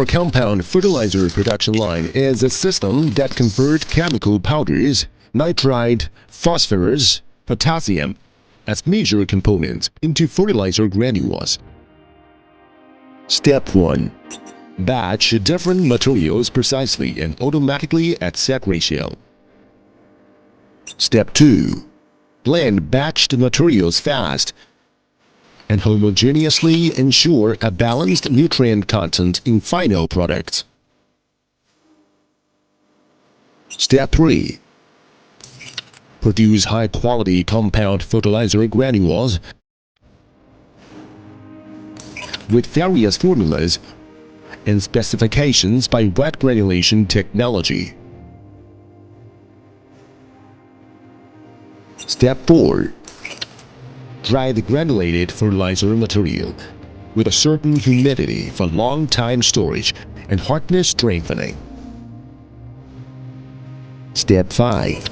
Our compound fertilizer production line is a system that converts chemical powders, nitrite, phosphorus, potassium, as major components into fertilizer granules. Step 1. Batch different materials precisely and automatically at set ratio. Step 2. Blend batched materials fast and homogeneously ensure a balanced nutrient content in final products. Step 3. Produce high-quality compound fertilizer granules with various formulas and specifications by wet granulation technology. Step 4. Dry the granulated fertilizer material with a certain humidity for long-time storage and hardness strengthening. Step 5.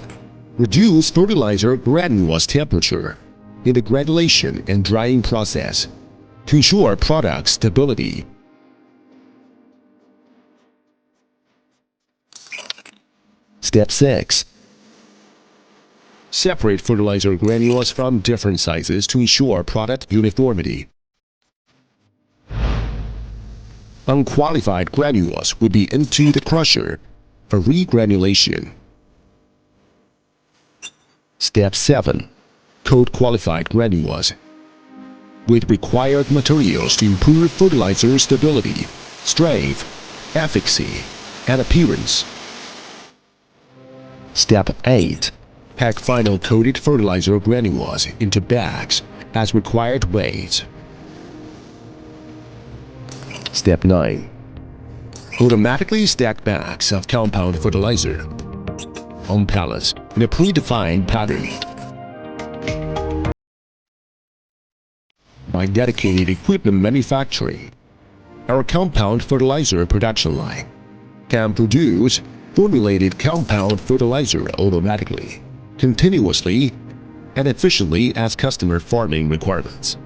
Reduce fertilizer granules temperature in the granulation and drying process to ensure product stability. Step 6. Separate fertilizer granules from different sizes to ensure product uniformity. Unqualified granules will be into the crusher for regranulation. Step 7. Coat qualified granules with required materials to improve fertilizer stability, strength, efficacy, and appearance. Step 8. Pack final coated fertilizer granules into bags as required weight. Step 9. Automatically stack bags of compound fertilizer on pallets in a predefined pattern. By dedicated equipment manufacturing, our compound fertilizer production line can produce formulated compound fertilizer automatically, continuously, and efficiently as customer farming requirements.